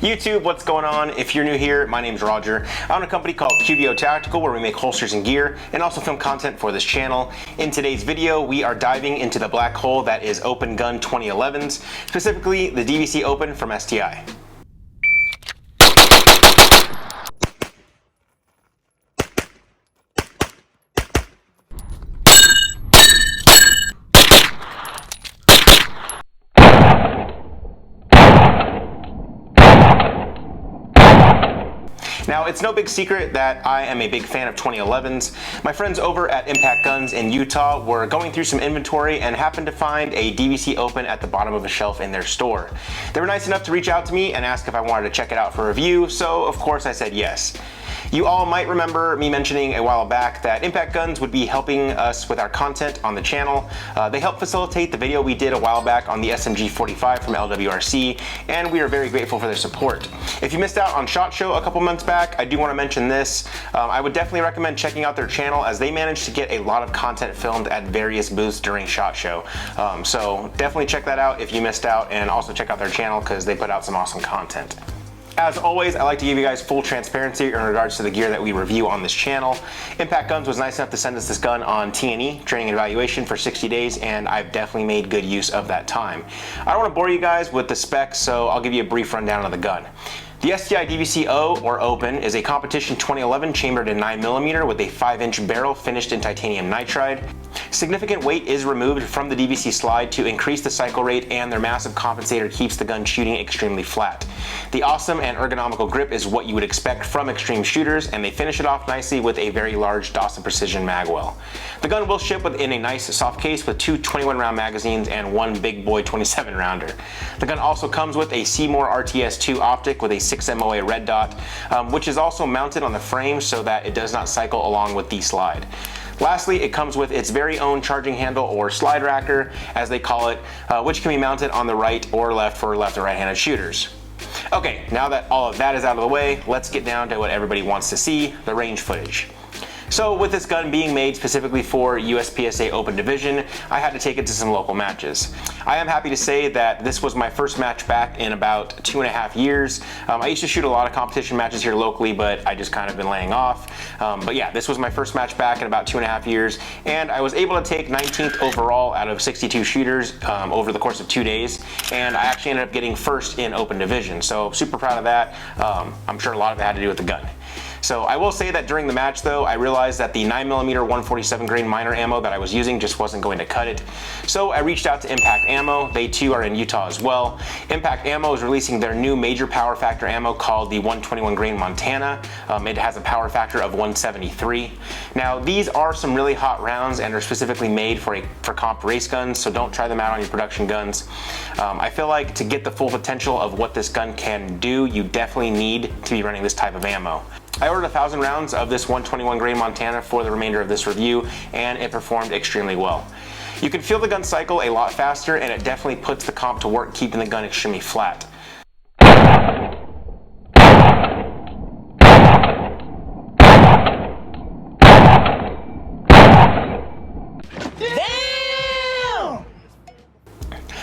YouTube, what's going on? If you're new here, my name's Roger. I own a company called QVO Tactical where we make holsters and gear and also film content for this channel. In today's video, we are diving into the black hole that is Open Gun 2011s, specifically the DVC Open from STI. Now, it's no big secret that I am a big fan of 2011s. My friends over at Impact Guns in Utah were going through some inventory and happened to find a DVC Open at the bottom of a shelf in their store. They were nice enough to reach out to me and ask if I wanted to check it out for review, so of course I said yes. You all might remember me mentioning a while back that Impact Guns would be helping us with our content on the channel. They helped facilitate the video we did a while back on the SMG 45 from LWRC, and we are very grateful for their support. If you missed out on SHOT Show a couple months back, I do want to mention this. I would definitely recommend checking out their channel as they managed to get a lot of content filmed at various booths during SHOT Show. So definitely check that out if you missed out, and also check out their channel because they put out some awesome content. As always, I like to give you guys full transparency in regards to the gear that we review on this channel. Impact Guns was nice enough to send us this gun on T&E, training and evaluation, for 60 days, and I've definitely made good use of that time. I don't want to bore you guys with the specs, so I'll give you a brief rundown of the gun. The STI DVC O, or Open, is a competition 2011 chambered in 9mm with a 5-inch barrel finished in titanium nitride. Significant weight is removed from the DVC slide to increase the cycle rate, and their massive compensator keeps the gun shooting extremely flat. The awesome and ergonomical grip is what you would expect from extreme shooters, and they finish it off nicely with a very large Dawson Precision magwell. The gun will ship within a nice soft case with two 21-round magazines and one big boy 27-rounder. The gun also comes with a Seymour RTS-2 optic with a 6 MOA red dot, which is also mounted on the frame so that it does not cycle along with the slide. Lastly, it comes with its very own charging handle, or slide racker as they call it, which can be mounted on the right or left for left or right-handed shooters. Okay, now that all of that is out of the way, let's get down to what everybody wants to see, the range footage. So with this gun being made specifically for USPSA Open Division, I had to take it to some local matches. I am happy to say that this was my first match back in about 2.5 years. I used to shoot a lot of competition matches here locally, but I just kind of been laying off. But yeah, this was my first match back in about 2.5 years, and I was able to take 19th overall out of 62 shooters over the course of 2 days, and I actually ended up getting first in Open Division, so super proud of that. I'm sure a lot of it had to do with the gun. So I will say that during the match though, I realized that the 9mm 147 grain minor ammo that I was using just wasn't going to cut it. So I reached out to Impact Ammo. They too are in Utah as well. Impact Ammo is releasing their new major power factor ammo called the 121 grain Montana. It has a power factor of 173. Now these are some really hot rounds and are specifically made for comp race guns, so don't try them out on your production guns. I feel like to get the full potential of what this gun can do, you definitely need to be running this type of ammo. I ordered 1,000 rounds of this 121 grain Montana for the remainder of this review, and it performed extremely well. You can feel the gun cycle a lot faster, and it definitely puts the comp to work keeping the gun extremely flat.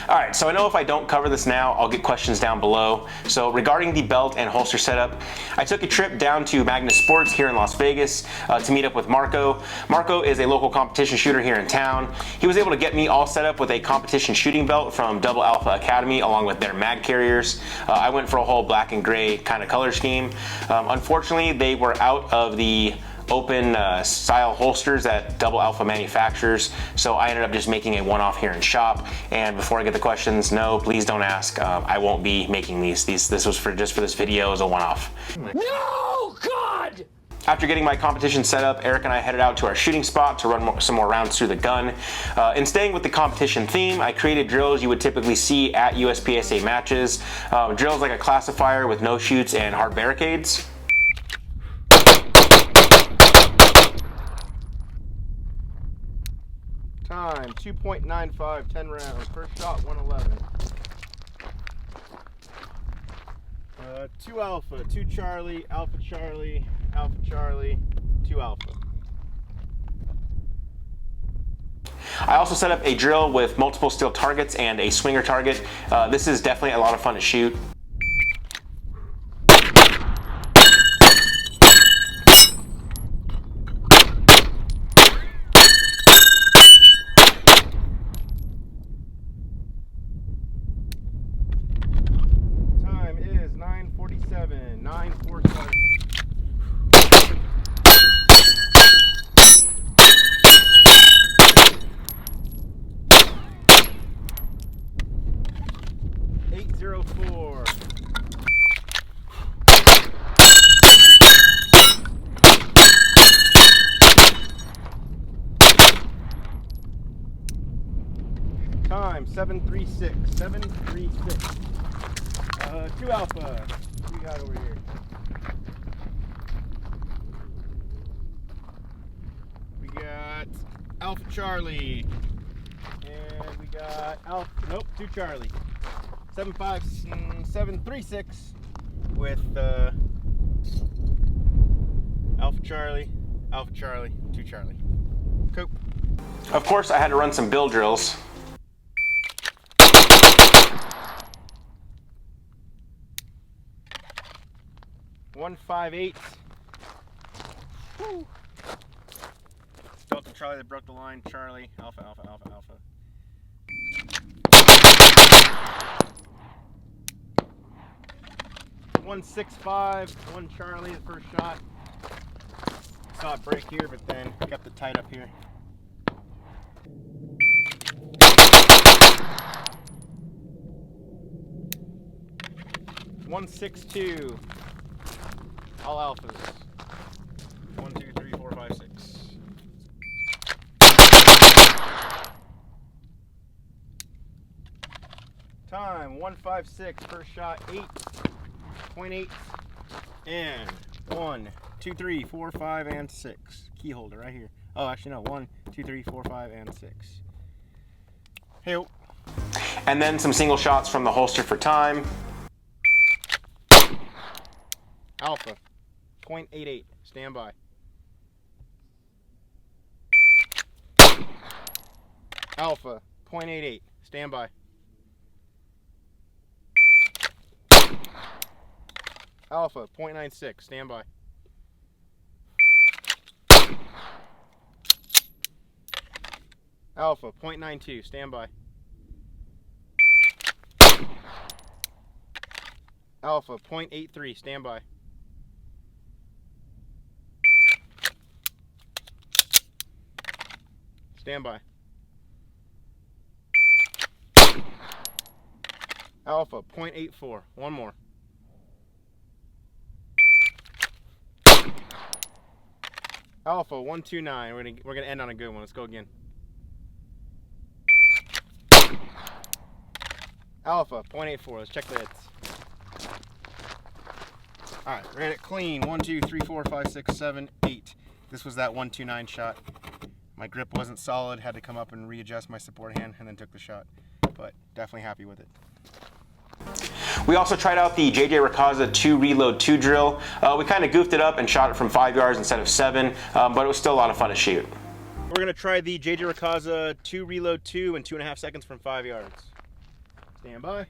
Alright, so I know if I don't cover this now, I'll get questions down below. So regarding the belt and holster setup, I took a trip down to Magnus Sports here in Las Vegas to meet up with Marco. Marco is a local competition shooter here in town. He was able to get me all set up with a competition shooting belt from Double Alpha Academy along with their mag carriers. I went for a whole black and gray kind of color scheme. Unfortunately, they were out of the open style holsters that Double Alpha manufactures, so I ended up just making a one-off here in shop. And before I get the questions, no, please don't ask. I won't be making these. This was just for this video as a one-off. No, God! After getting my competition set up, Eric and I headed out to our shooting spot to run some more rounds through the gun. In staying with the competition theme, I created drills you would typically see at USPSA matches. Drills like a classifier with no shoots and hard barricades. Time 2.95, 10 rounds. First shot 111. 2 Alpha, 2 Charlie, Alpha Charlie, Alpha Charlie, 2 Alpha. I also set up a drill with multiple steel targets and a swinger target. This is definitely a lot of fun to shoot. Time 736. 736. 2 Alpha. What we got over here? We got Alpha Charlie. And we got Alpha, nope, 2 Charlie. 736 with Alpha Charlie, 2 Charlie. Cool. Of course, I had to run some bill drills. .158. Woo. Delta Charlie that broke the line. Charlie, Alpha, Alpha, Alpha, Alpha. .165. 1 Charlie, the first shot. Saw it break here, but then kept it tight up here. .162. All alphas. 1, 2, 3, 4, 5, 6. Time 156. First shot 8.8. And 1, 2, 3, 4, 5, and 6. Key holder right here. Oh, actually no. 1, 2, 3, 4, 5, and 6. Hey. And then some single shots from the holster for time. Alpha, .88, stand by. Alpha, .88, stand by. Alpha, .96, stand by. Alpha, .92, stand by. Alpha, .83, stand by. Stand by. Alpha, .84. One more. Alpha, 129. We're gonna end on a good one. Let's go again. Alpha, .84. Let's check the hits. Alright, ran it clean. 1, 2, 3, 4, 5, 6, 7, 8. This was that 129 shot. My grip wasn't solid, had to come up and readjust my support hand, and then took the shot. But definitely happy with it. We also tried out the JJ Rakaza 2 Reload 2 drill. We kind of goofed it up and shot it from 5 yards instead of 7, but it was still a lot of fun to shoot. We're going to try the JJ Rakaza 2 Reload 2 in 2.5 seconds from 5 yards. Stand by.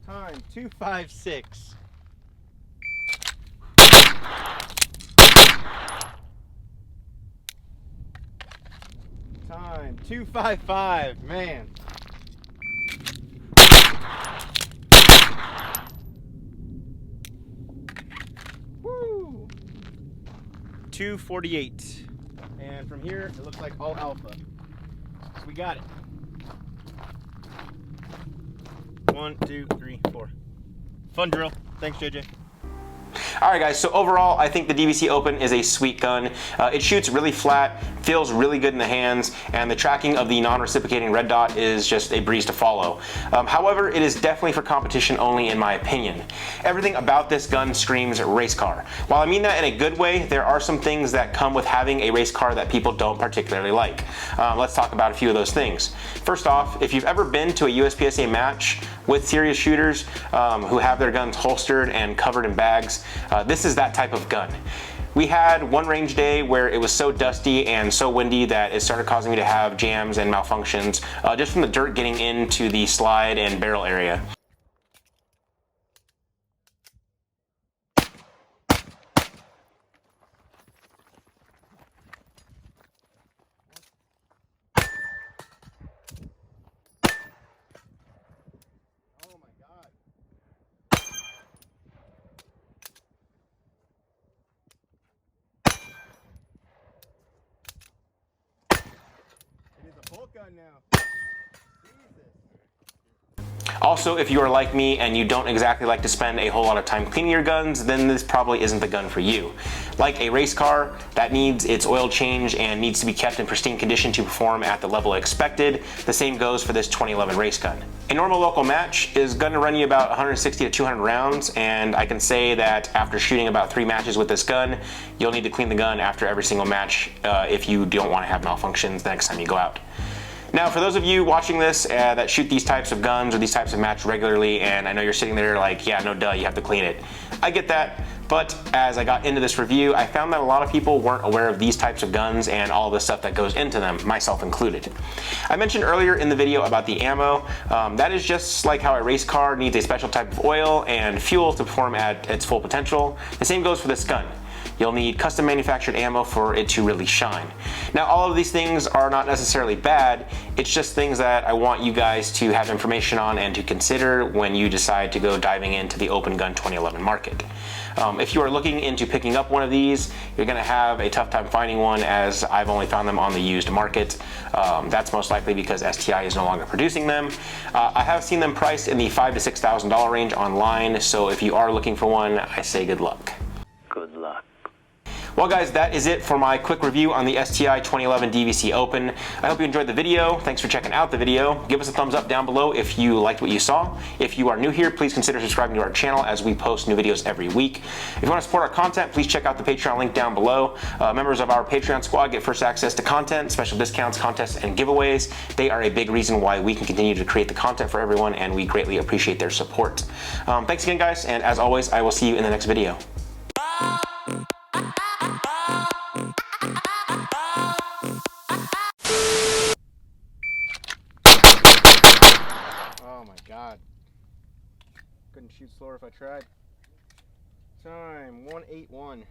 Time 256. Time 255. Man. Woo. 248. And from here it looks like all alpha. So we got it. 1, 2, 3, 4. Fun drill. Thanks, JJ. Alright guys, so overall I think the DVC Open is a sweet gun. It shoots really flat, feels really good in the hands, and the tracking of the non-reciprocating red dot is just a breeze to follow. However, it is definitely for competition only in my opinion. Everything about this gun screams race car. While I mean that in a good way, there are some things that come with having a race car that people don't particularly like. Let's talk about a few of those things. First off, if you've ever been to a USPSA match with serious shooters who have their guns holstered and covered in bags, this is that type of gun. We had one range day where it was so dusty and so windy that it started causing me to have jams and malfunctions just from the dirt getting into the slide and barrel area. Gun now. Also, if you are like me and you don't exactly like to spend a whole lot of time cleaning your guns, then this probably isn't the gun for you. Like a race car, that needs its oil change and needs to be kept in pristine condition to perform at the level expected, the same goes for this 2011 race gun. A normal local match is going to run you about 160 to 200 rounds, and I can say that after shooting about 3 matches with this gun, you'll need to clean the gun after every single match if you don't want to have malfunctions the next time you go out. Now, for those of you watching this that shoot these types of guns or these types of matches regularly, and I know you're sitting there like, yeah, no duh, you have to clean it. I get that, but as I got into this review, I found that a lot of people weren't aware of these types of guns and all the stuff that goes into them, myself included. I mentioned earlier in the video about the ammo. That is just like how a race car needs a special type of oil and fuel to perform at its full potential. The same goes for this gun. You'll need custom manufactured ammo for it to really shine. Now, all of these things are not necessarily bad, it's just things that I want you guys to have information on and to consider when you decide to go diving into the Open Gun 2011 market. If you are looking into picking up one of these, you're gonna have a tough time finding one, as I've only found them on the used market. That's most likely because STI is no longer producing them. I have seen them priced in the $5,000 to $6,000 range online, so if you are looking for one, I say good luck. Good luck. Well guys, that is it for my quick review on the STI 2011 DVC Open. I hope you enjoyed the video. Thanks for checking out the video. Give us a thumbs up down below if you liked what you saw. If you are new here, please consider subscribing to our channel as we post new videos every week. If you want to support our content, please check out the Patreon link down below. Members of our Patreon squad get first access to content, special discounts, contests, and giveaways. They are a big reason why we can continue to create the content for everyone, and we greatly appreciate their support. Thanks again guys, and as always, I will see you in the next video. Oh my god. Couldn't shoot slower if I tried. Time 181.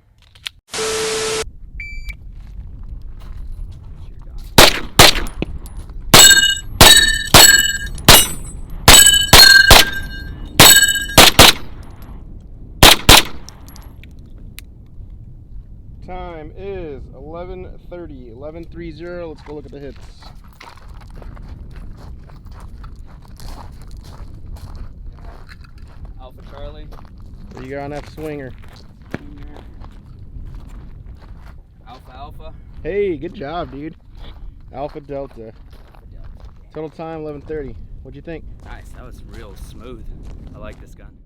Time is 11:30, 11:30. Let's go look at the hits. Alpha Charlie. What do you got on that swinger? Alpha Alpha. Hey, good job, dude. Alpha Delta. Total time 11:30. What'd you think? Nice, that was real smooth. I like this gun.